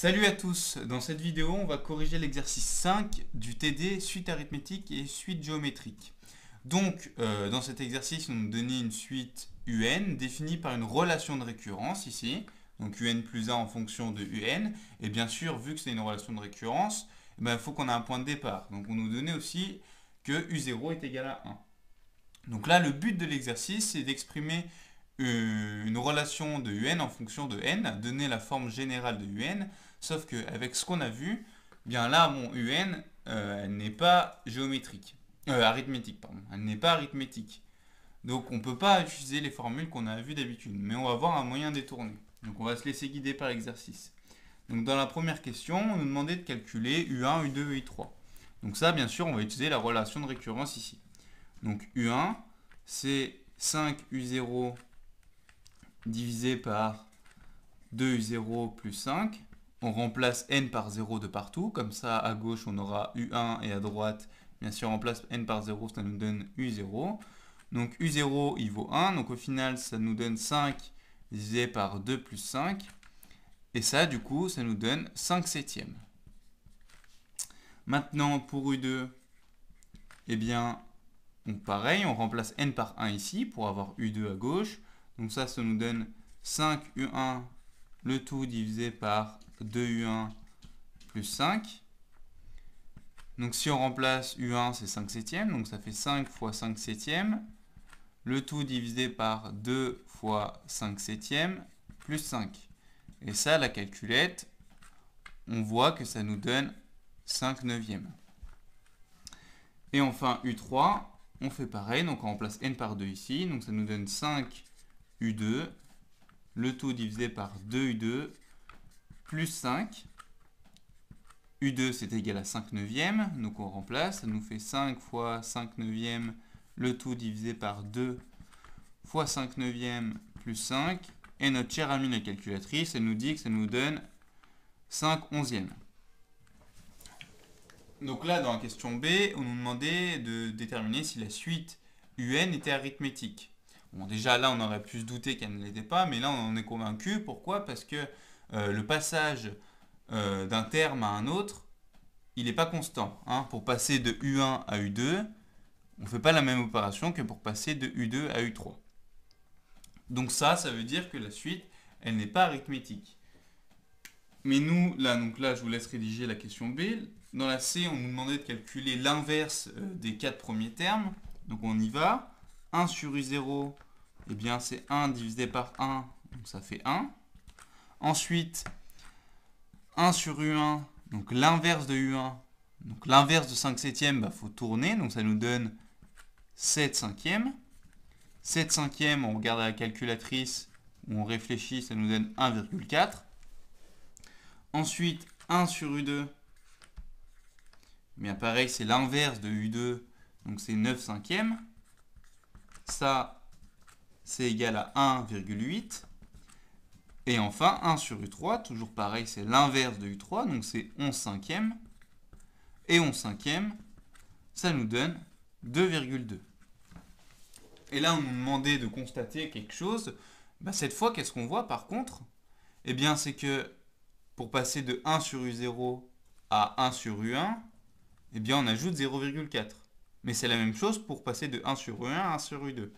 Salut à tous, dans cette vidéo on va corriger l'exercice 5 du TD suite arithmétique et suite géométrique. Donc dans cet exercice on nous donnait une suite UN définie par une relation de récurrence ici, donc UN plus 1 en fonction de UN, et bien sûr vu que c'est une relation de récurrence, il faut qu'on ait un point de départ. Donc on nous donnait aussi que U0 est égal à 1. Donc là le but de l'exercice c'est d'exprimer une relation de UN en fonction de n, donner la forme générale de UN, sauf qu'avec ce qu'on a vu, bien là, mon UN, elle n'est pas géométrique. Arithmétique, pardon. Elle n'est pas arithmétique. Donc on ne peut pas utiliser les formules qu'on a vues d'habitude, mais on va avoir un moyen détourné. Donc on va se laisser guider par l'exercice. Donc dans la première question, on nous demandait de calculer U1, U2, U3. Donc ça, bien sûr, on va utiliser la relation de récurrence ici. Donc U1, c'est 5U0 divisé par 2U0 plus 5. On remplace n par 0 de partout. Comme ça, à gauche, on aura U1 et à droite, bien sûr, on remplace n par 0, ça nous donne U0. Donc U0, il vaut 1. Donc au final, ça nous donne 5 divisé par 2 plus 5. Et ça, du coup, ça nous donne 5 septièmes. Maintenant, pour U2, eh bien, pareil, on remplace n par 1 ici pour avoir U2 à gauche. Donc ça nous donne 5U1, le tout divisé par 2U1 plus 5. Donc si on remplace U1, c'est 5 septièmes, donc ça fait 5 fois 5 septièmes. Le tout divisé par 2 fois 5 septièmes plus 5. Et ça, la calculette, on voit que ça nous donne 5 neuvièmes. Et enfin, U3, on fait pareil, donc on remplace n par 2 ici, donc ça nous donne 5 U2, le tout divisé par 2U2, plus 5. U2 c'est égal à 5 neuvièmes, donc on remplace, ça nous fait 5 fois 5 neuvièmes, le tout divisé par 2 fois 5 neuvièmes, plus 5. Et notre chère amie la calculatrice, elle nous dit que ça nous donne 5 onzièmes. Donc là, dans la question B, on nous demandait de déterminer si la suite UN était arithmétique. Bon, déjà là, on aurait pu se douter qu'elle ne l'était pas, mais là, on en est convaincu. Pourquoi? Parce que le passage d'un terme à un autre, il n'est pas constant. Hein. Pour passer de U1 à U2, on ne fait pas la même opération que pour passer de U2 à U3. Donc ça veut dire que la suite, elle n'est pas arithmétique. Mais nous, là, je vous laisse rédiger la question B. Dans la C, on nous demandait de calculer l'inverse des 4 premiers termes. Donc on y va. 1 sur U0, eh bien c'est 1 divisé par 1, donc ça fait 1. Ensuite, 1 sur U1, donc l'inverse de U1, donc l'inverse de 5 septièmes, faut tourner, donc ça nous donne 7 cinquièmes. 7 cinquièmes, on regarde à la calculatrice, on réfléchit, ça nous donne 1,4. Ensuite, 1 sur U2, bien pareil, c'est l'inverse de U2, donc c'est 9 cinquièmes. Ça, c'est égal à 1,8. Et enfin, 1 sur U3, toujours pareil, c'est l'inverse de U3, donc c'est 11 cinquièmes. Et 11 cinquièmes, ça nous donne 2,2. Et là, on nous demandait de constater quelque chose. Cette fois, qu'est-ce qu'on voit par contre? Eh bien, c'est que pour passer de 1 sur U0 à 1 sur U1, eh bien, on ajoute 0,4. Mais c'est la même chose pour passer de 1 sur U1 à 1 sur U2.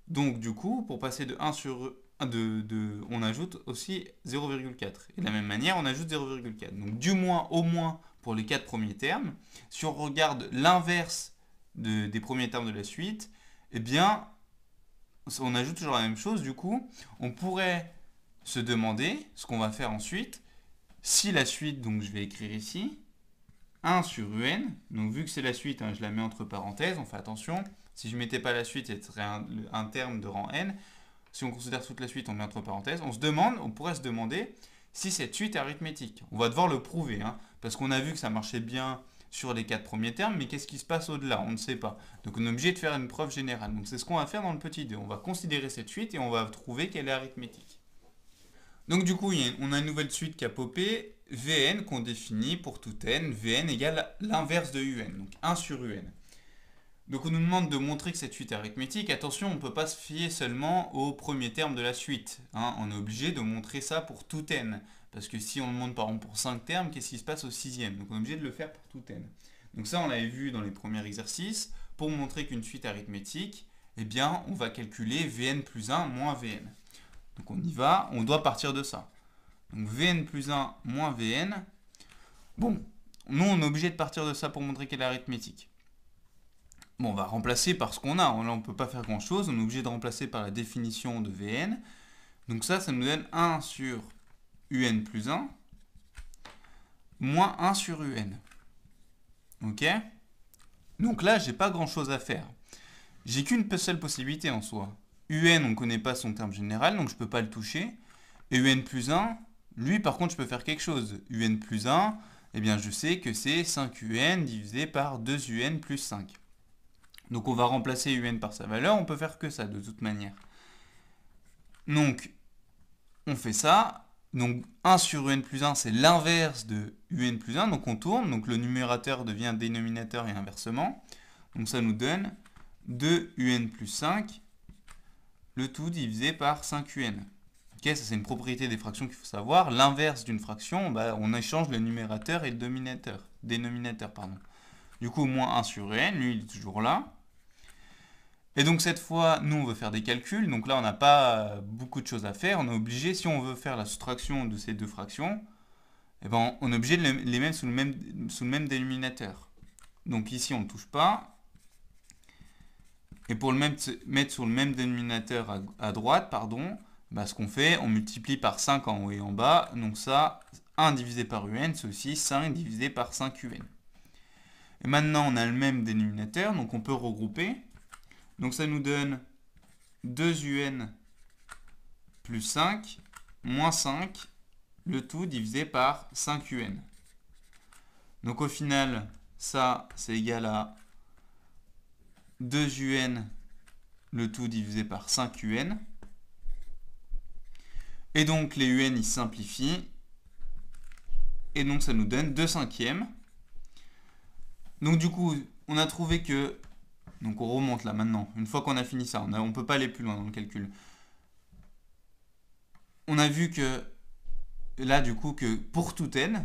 Donc, du coup, pour passer de 1 sur on ajoute aussi 0,4. Et de la même manière, on ajoute 0,4. Donc, du moins, au moins, pour les 4 premiers termes, si on regarde l'inverse des premiers termes de la suite, eh bien, on ajoute toujours la même chose. Du coup, on pourrait se demander, ce qu'on va faire ensuite, si la suite, donc je vais écrire ici, 1 sur UN, donc vu que c'est la suite, je la mets entre parenthèses, on fait attention. Si je ne mettais pas la suite, ce serait un terme de rang n. Si on considère toute la suite, on met entre parenthèses. On pourrait se demander si cette suite est arithmétique. On va devoir le prouver, parce qu'on a vu que ça marchait bien sur les 4 premiers termes, mais qu'est-ce qui se passe au-delà? On ne sait pas. Donc on est obligé de faire une preuve générale. Donc c'est ce qu'on va faire dans le petit 2. On va considérer cette suite et on va trouver qu'elle est arithmétique. Donc du coup, on a une nouvelle suite qui a popé, Vn qu'on définit pour tout n, Vn égale l'inverse de Un, donc 1 sur Un. Donc on nous demande de montrer que cette suite est arithmétique. Attention, on ne peut pas se fier seulement au premier terme de la suite. On est obligé de montrer ça pour tout n. Parce que si on demande par exemple pour 5 termes, qu'est-ce qui se passe au sixième? Donc on est obligé de le faire pour tout n. Donc ça, on l'avait vu dans les premiers exercices. Pour montrer qu'une suite arithmétique, eh bien, on va calculer Vn plus 1 moins Vn. Donc on y va, on doit partir de ça. Donc Vn plus 1 moins Vn. Bon, nous, on est obligé de partir de ça pour montrer qu'elle est arithmétique. Bon, on va remplacer par ce qu'on a. Là, on ne peut pas faire grand-chose. On est obligé de remplacer par la définition de Vn. Donc ça nous donne 1 sur un plus 1 moins 1 sur un. Ok? Donc là, j'ai pas grand-chose à faire. J'ai qu'une seule possibilité en soi. Un, on ne connaît pas son terme général, donc je ne peux pas le toucher. Et un plus 1, lui, par contre, je peux faire quelque chose. Un plus 1, eh bien, je sais que c'est 5un divisé par 2un plus 5. Donc on va remplacer un par sa valeur, on peut faire que ça de toute manière. Donc, on fait ça. Donc 1 sur un plus 1, c'est l'inverse de un plus 1. Donc on tourne, donc le numérateur devient dénominateur et inversement. Donc ça nous donne 2un plus 5, le tout divisé par 5un. Ok, ça c'est une propriété des fractions qu'il faut savoir. L'inverse d'une fraction, bah, on échange le numérateur et le dénominateur. Du coup, moins 1 sur un, lui il est toujours là. Et donc cette fois, nous on veut faire des calculs, donc là on n'a pas beaucoup de choses à faire, on est obligé, si on veut faire la soustraction de ces deux fractions, eh ben, on est obligé de les mettre sous le même dénominateur. Donc ici on ne touche pas, et pour le mettre sur le même dénominateur à droite, bah, ce qu'on fait, on multiplie par 5 en haut et en bas, donc ça, 1 divisé par un, c'est aussi 5 divisé par 5un. Et maintenant on a le même dénominateur, donc on peut regrouper. Donc ça nous donne 2un plus 5 moins 5, le tout divisé par 5un. Donc au final, ça c'est égal à 2un, le tout divisé par 5un. Et donc les un ils simplifient. Et donc ça nous donne 2 cinquièmes. Donc du coup, on a trouvé que... Donc on remonte là maintenant, une fois qu'on a fini ça, on ne peut pas aller plus loin dans le calcul. On a vu que, là du coup, que pour tout n,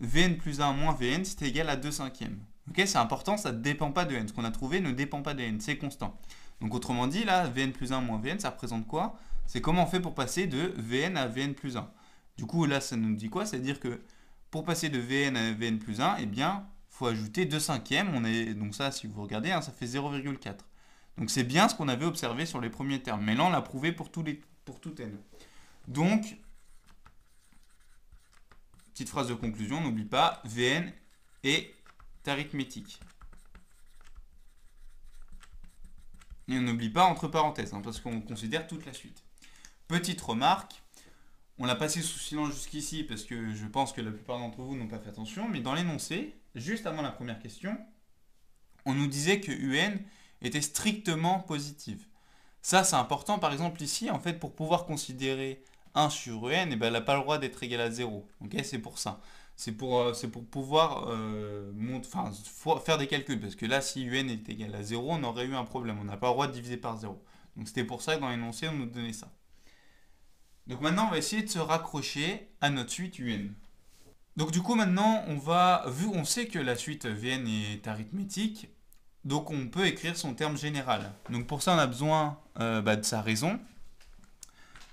Vn plus 1 moins Vn, c'était égal à 2 cinquièmes. Ok, c'est important, ça ne dépend pas de n. Ce qu'on a trouvé ne dépend pas de n, c'est constant. Donc autrement dit, là, Vn plus 1 moins Vn, ça représente quoi? C'est comment on fait pour passer de Vn à Vn plus 1. Du coup, là, ça nous dit quoi? C'est-à-dire que pour passer de Vn à Vn plus 1, eh bien, faut ajouter 2 cinquièmes. Donc ça, si vous regardez, hein, ça fait 0,4. Donc c'est bien ce qu'on avait observé sur les premiers termes. Mais là, on l'a prouvé pour tout n. Donc, petite phrase de conclusion, n'oublie pas, Vn est arithmétique. Et on n'oublie pas entre parenthèses, hein, parce qu'on considère toute la suite. Petite remarque, on l'a passé sous silence jusqu'ici, parce que je pense que la plupart d'entre vous n'ont pas fait attention, mais dans l'énoncé, juste avant la première question, on nous disait que un était strictement positive. Ça, c'est important, par exemple, ici, en fait, pour pouvoir considérer 1 sur un, eh ben, elle n'a pas le droit d'être égale à 0. Okay, c'est pour ça. C'est pour pouvoir faire des calculs, parce que là, si un est égal à 0, on aurait eu un problème. On n'a pas le droit de diviser par 0. Donc c'était pour ça que dans l'énoncé, on nous donnait ça. Donc maintenant, on va essayer de se raccrocher à notre suite un. Donc du coup maintenant, on sait que la suite Vn est arithmétique, donc on peut écrire son terme général. Donc pour ça on a besoin de sa raison.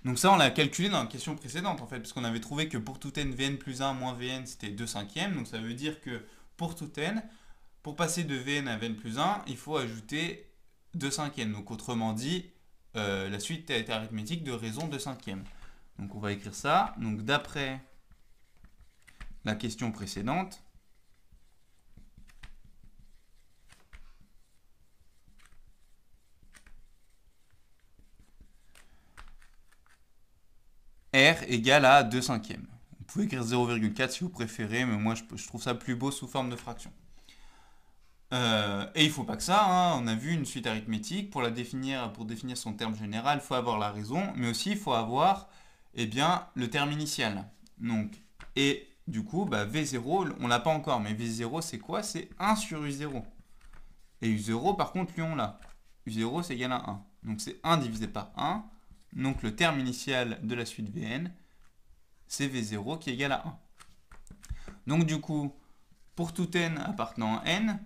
Donc ça on l'a calculé dans la question précédente en fait, parce qu'on avait trouvé que pour tout n, Vn plus 1 moins Vn c'était 2 cinquièmes, donc ça veut dire que pour tout n, pour passer de Vn à Vn plus 1, il faut ajouter 2 cinquièmes. Donc autrement dit, la suite est arithmétique de raison 2 cinquièmes. Donc on va écrire ça, donc d'après la question précédente, R égale à 2 cinquièmes. Vous pouvez écrire 0,4 si vous préférez, mais moi je trouve ça plus beau sous forme de fraction. Et il ne faut pas que ça, hein. On a vu une suite arithmétique, pour définir son terme général, il faut avoir la raison, mais aussi il faut avoir le terme initial. Donc, et du coup, V0, on l'a pas encore, mais V0 c'est quoi? C'est 1 sur U0. Et U0 par contre, lui on l'a. U0 c'est égal à 1. Donc c'est 1 divisé par 1. Donc le terme initial de la suite Vn, c'est V0 qui est égal à 1. Donc du coup, pour tout n appartenant à n,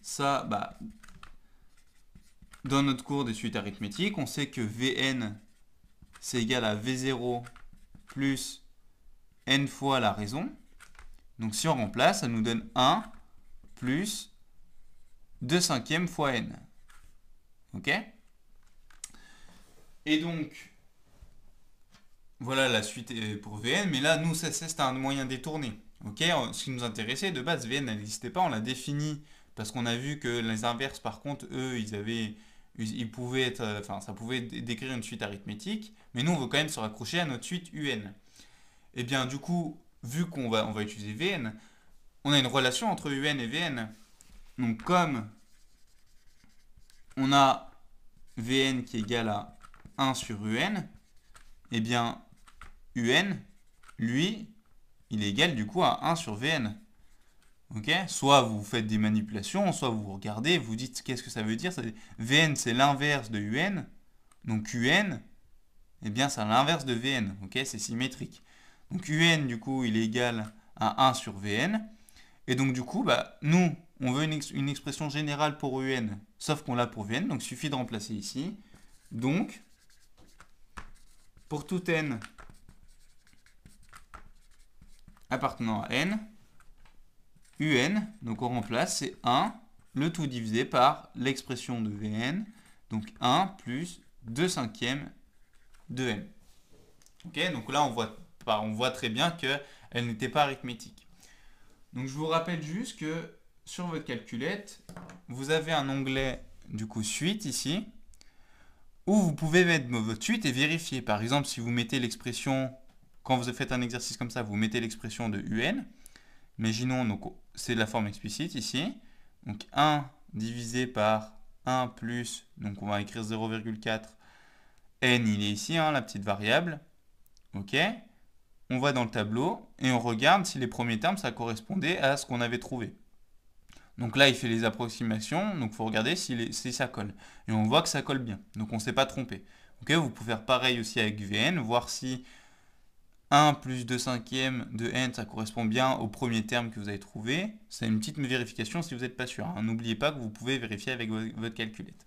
ça, dans notre cours des suites arithmétiques, on sait que Vn, c'est égal à V0 plus n fois la raison. Donc si on remplace, ça nous donne 1 plus 2/5 fois n. Ok? Et donc, voilà la suite pour Vn, mais là, nous, c'est un moyen détourné. Ok? Ce qui nous intéressait, de base, Vn n'existait pas, on l'a défini, parce qu'on a vu que les inverses, par contre, eux, ils pouvaient être, enfin, ça pouvait décrire une suite arithmétique, mais nous, on veut quand même se raccrocher à notre suite un. Et bien, du coup, vu qu'on va utiliser Vn, on a une relation entre un et Vn. Donc, comme on a Vn qui est égal à 1 sur un, eh bien, un, lui, il est égal du coup à 1 sur Vn. Ok? Soit vous faites des manipulations, soit vous regardez, vous dites qu'est-ce que ça veut dire. Vn, c'est l'inverse de un. Donc un, eh bien, c'est l'inverse de Vn. Ok? C'est symétrique. Donc un, du coup, il est égal à 1 sur Vn. Et donc, du coup, nous, on veut une expression générale pour un, sauf qu'on l'a pour Vn. Donc, il suffit de remplacer ici. Donc, pour tout n appartenant à n, un, donc on remplace, c'est 1, le tout divisé par l'expression de Vn, donc 1 plus 2/5 de n. Ok, donc là on voit très bien qu'elle n'était pas arithmétique. Donc je vous rappelle juste que sur votre calculette, vous avez un onglet du coup suite ici, où vous pouvez mettre votre suite et vérifier. Par exemple, si vous mettez l'expression, quand vous faites un exercice comme ça, vous mettez l'expression de un. Imaginons, donc c'est la forme explicite ici. Donc 1 divisé par 1 plus, donc on va écrire 0,4. N, il est ici, la petite variable. Ok. On va dans le tableau et on regarde si les premiers termes, ça correspondait à ce qu'on avait trouvé. Donc là, il fait les approximations, donc il faut regarder si ça colle. Et on voit que ça colle bien, donc on ne s'est pas trompé. Ok, vous pouvez faire pareil aussi avec Vn, voir si 1 plus 2/5 de n, ça correspond bien au premier terme que vous avez trouvé. C'est une petite vérification si vous n'êtes pas sûr. N'oubliez pas que vous pouvez vérifier avec votre calculette.